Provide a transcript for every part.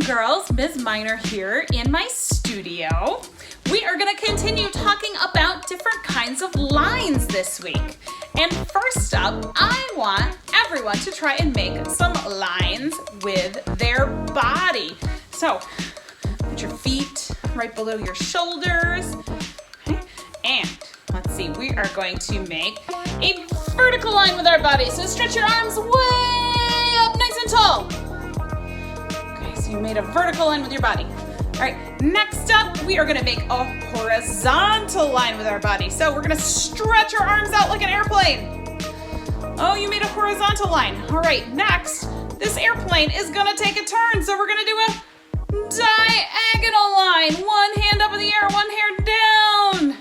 girls, Ms. Miner here in my studio. We are going to continue talking about different kinds of lines this week. And first up, I want everyone to try and make some lines with their body. So, put your feet right below your shoulders. Okay. And let's see, we are going to make a vertical line with our body. So stretch your arms way up nice and tall. Okay, so you made a vertical line with your body. All right, next up, we are gonna make a horizontal line with our body. So we're gonna stretch our arms out like an airplane. Oh, you made a horizontal line. All right, next, this airplane is gonna take a turn. So we're gonna do a diagonal line. One hand up in the air, one hand down.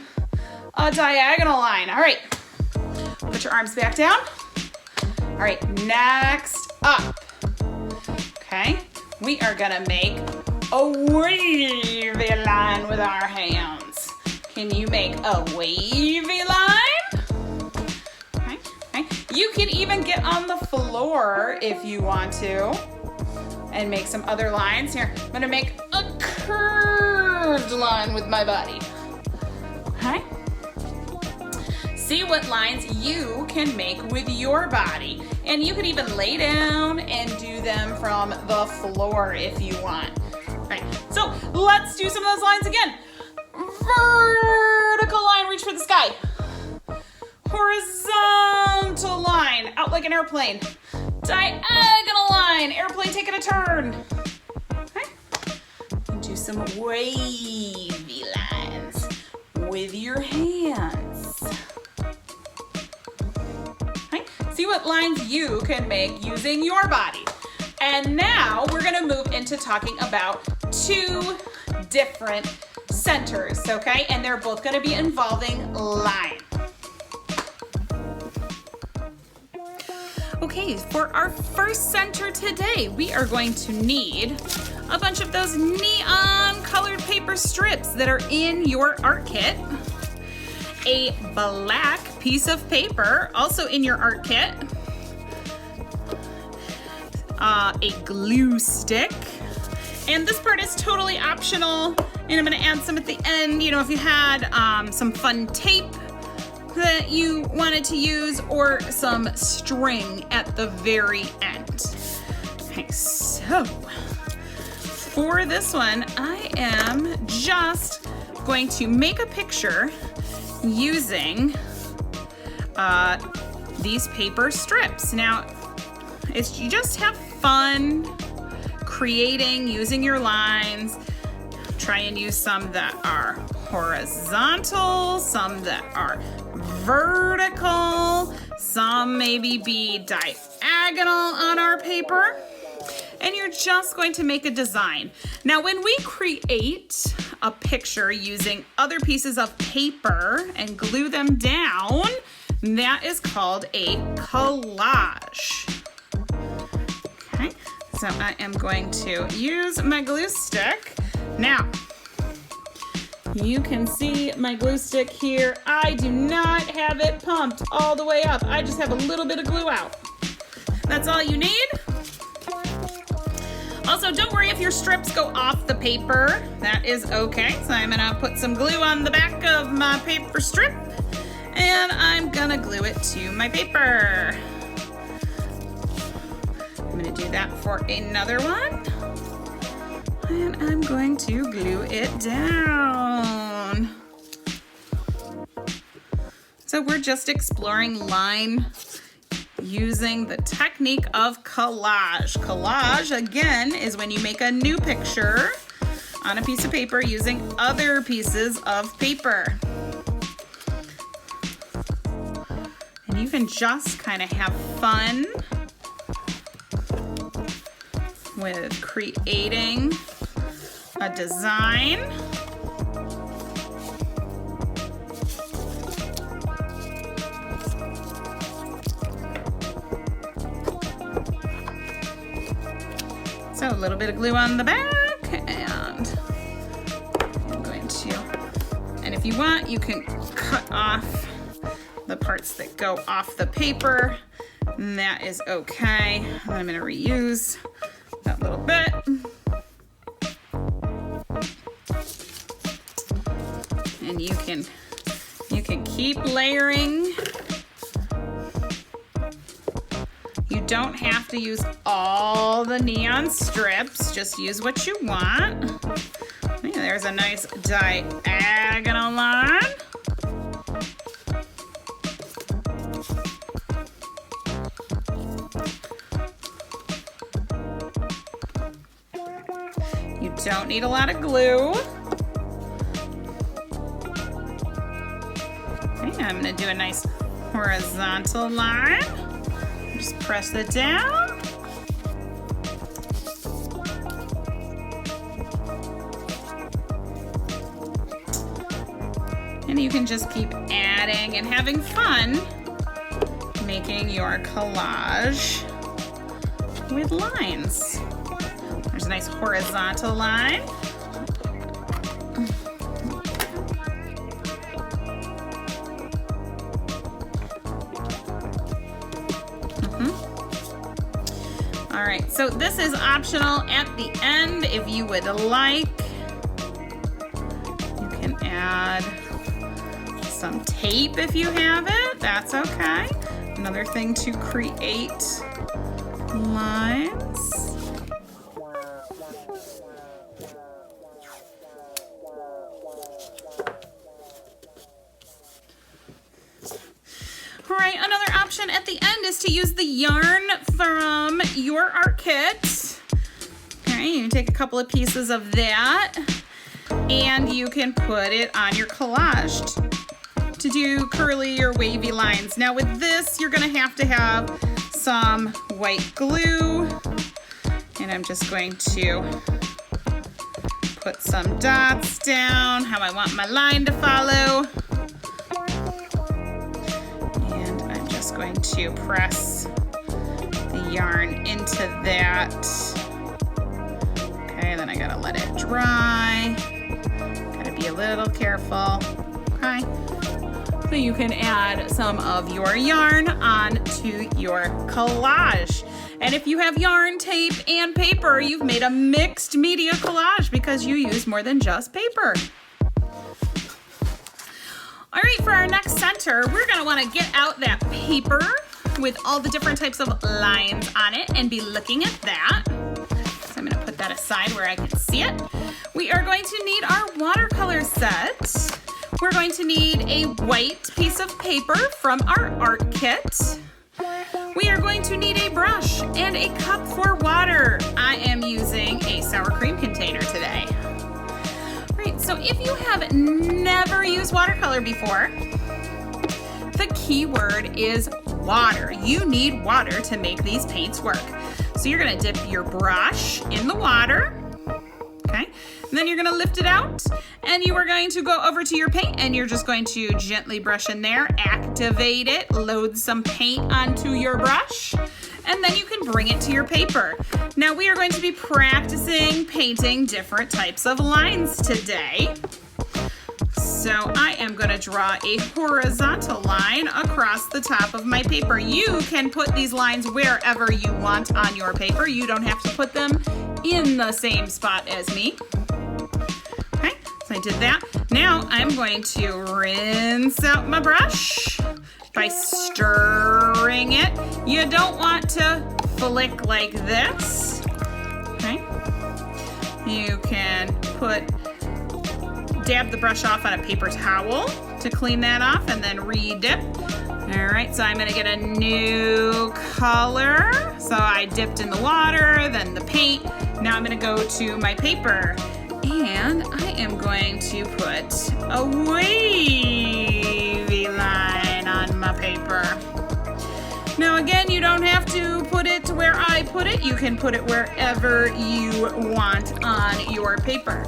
A diagonal line. All right, put your arms back down. All right, next up, okay, we are gonna make a wavy line with our hands. Can you make a wavy line? Okay, okay. You can even get on the floor if you want to and make some other lines. Here, I'm gonna make a curved line with my body. Okay? See what lines you can make with your body. And you can even lay down and do them from the floor if you want. All right, so let's do some of those lines again. Vertical line, reach for the sky. Horizontal line, out like an airplane. Diagonal line, airplane taking a turn. Okay, and do some wavy lines with your hands. Okay, see what lines you can make using your body. And now we're gonna move into talking about two different centers, okay? And they're both gonna be involving line. Okay, for our first center today, we are going to need a bunch of those neon colored paper strips that are in your art kit, a black piece of paper also in your art kit, a glue stick, and this part is totally optional, and I'm gonna add some at the end, you know, if you had some fun tape that you wanted to use, or some string at the very end. Okay, so for this one, I am just going to make a picture using these paper strips. Now, you just have fun creating, using your lines. Try and use some that are horizontal, some that are vertical, some maybe be diagonal on our paper. And you're just going to make a design. Now, when we create a picture using other pieces of paper and glue them down, that is called a collage. Okay, so I am going to use my glue stick. Now, you can see my glue stick here. I do not have it pumped all the way up. I just have a little bit of glue out. That's all you need. Also, don't worry if your strips go off the paper. That is okay. So I'm gonna put some glue on the back of my paper strip, and I'm gonna glue it to my paper. I'm gonna do that for another one. And I'm going to glue it down. So we're just exploring line using the technique of collage. Collage, again, is when you make a new picture on a piece of paper using other pieces of paper. And you can just kind of have fun with creating a design. So a little bit of glue on the back, and I'm going to, and if you want, you can cut off the parts that go off the paper, and that is okay. I'm going to reuse that little bit. And you can keep layering. You don't have to use all the neon strips, just use what you want. Yeah, there's a nice diagonal line. You don't need a lot of glue. Okay, I'm gonna do a nice horizontal line. Just press it down. And you can just keep adding and having fun making your collage with lines. There's a nice horizontal line. All right, so this is optional at the end if you would like. You can add some tape if you have it, that's okay. Another thing to create lines. All right, another option at the end is to use the yarn from your art kit. Okay, you can take a couple of pieces of that and you can put it on your collage to do curly or wavy lines. Now with this, you're gonna have to have some white glue, and I'm just going to put some dots down, how I want my line to follow. Going to press the yarn into that. Okay, then I gotta let it dry. Gotta be a little careful. Okay. So you can add some of your yarn onto your collage. And if you have yarn, tape, and paper, you've made a mixed media collage because you use more than just paper. All right, for our next center, we're gonna wanna get out that paper with all the different types of lines on it and be looking at that. So I'm gonna put that aside where I can see it. We are going to need our watercolor set. We're going to need a white piece of paper from our art kit. We are going to need a brush and a cup for water. I am using a sour cream container today. So if you have never used watercolor before, the key word is water. You need water to make these paints work. So you're gonna dip your brush in the water, okay? And then you're gonna lift it out and you are going to go over to your paint and you're just going to gently brush in there, activate it, load some paint onto your brush, and then you can bring it to your paper. Now we are going to be practicing painting different types of lines today. So I am gonna draw a horizontal line across the top of my paper. You can put these lines wherever you want on your paper. You don't have to put them in the same spot as me. Okay, so I did that. Now I'm going to rinse out my brush by stirring it. You don't want to flick like this, okay? You can dab the brush off on a paper towel to clean that off and then re-dip. All right, so I'm gonna get a new color. So I dipped in the water, then the paint. Now I'm gonna go to my paper and I am going to put a wavy line on my paper. Now again, you don't have to put it to where I put it. You can put it wherever you want on your paper.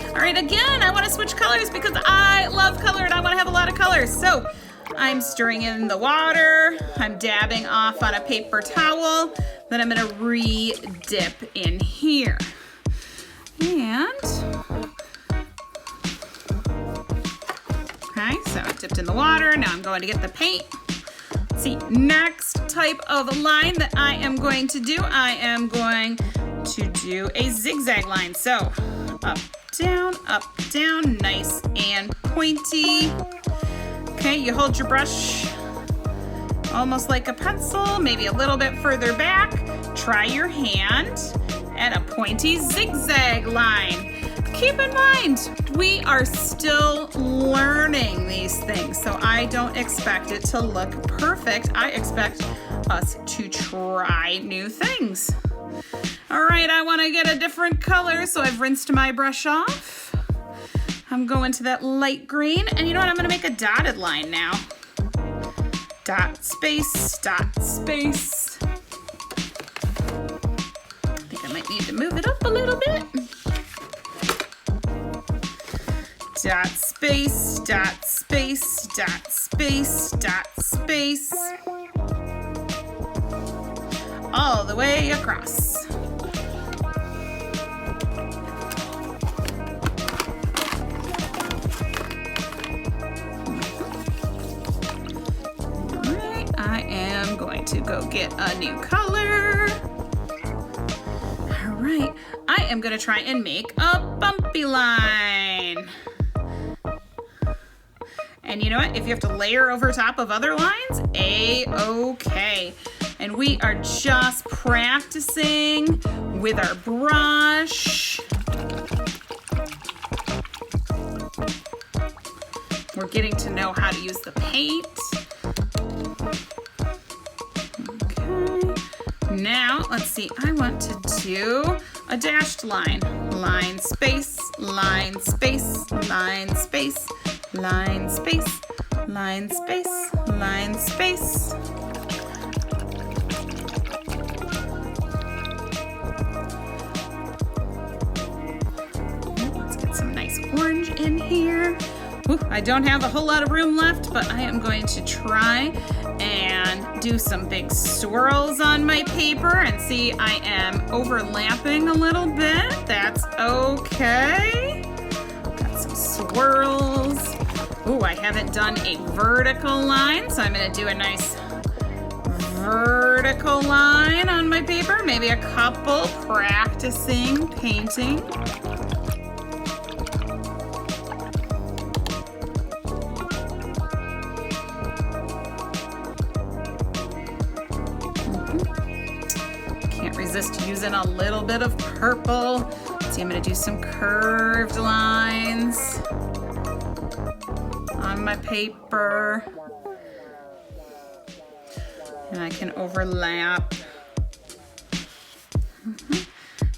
All right, again, I want to switch colors because I love color and I want to have a lot of colors. So I'm stirring in the water, I'm dabbing off on a paper towel, then I'm gonna re-dip in here. And Okay, so I dipped in the water. Now I'm going to get the paint. Let's see, next type of line that I am going to do, I am going to do a zigzag line. So up, down, nice and pointy. Okay, you hold your brush almost like a pencil, maybe a little bit further back. Try your hand and a pointy zigzag line. Keep in mind, we are still learning these things, so I don't expect it to look perfect. I expect us to try new things. All right, I want to get a different color, so I've rinsed my brush off. I'm going to that light green, and you know what? I'm going to make a dotted line now. Dot, space, dot, space. I think I might need to move it up a little bit. Dot, space, dot, space, dot, space, dot, space. All the way across. All right, I am going to go get a new color. All right, I am going to try and make a bumpy line. And you know what? If you have to layer over top of other lines, A-okay. And we are just practicing with our brush. We're getting to know how to use the paint. Okay. Now, let's see. I want to do a dashed line. Line, space, line, space, line, space. Line, space, line, space, line, space. Let's get some nice orange in here. Ooh, I don't have a whole lot of room left, but I am going to try and do some big swirls on my paper, and see, I am overlapping a little bit. That's okay. Got some swirls. Ooh, I haven't done a vertical line, so I'm going to do a nice vertical line on my paper. Maybe a couple, practicing painting. Can't resist using a little bit of purple. See, I'm going to do some curved lines on my paper, and I can overlap.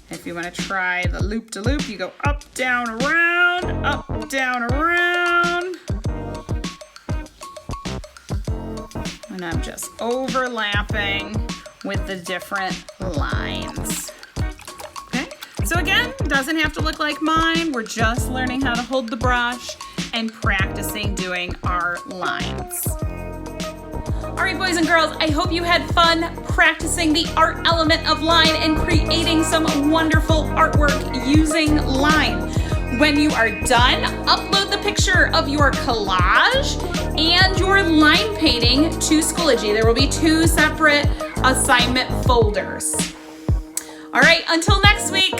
If you want to try the loop-de-loop, you go up, down, around, up, down, around. And I'm just overlapping with the different lines. Okay, so again, doesn't have to look like mine. We're just learning how to hold the brush and practicing doing our lines. All right, boys and girls, I hope you had fun practicing the art element of line and creating some wonderful artwork using line. When you are done, upload the picture of your collage and your line painting to Schoology. There will be 2 separate assignment folders. All right, until next week.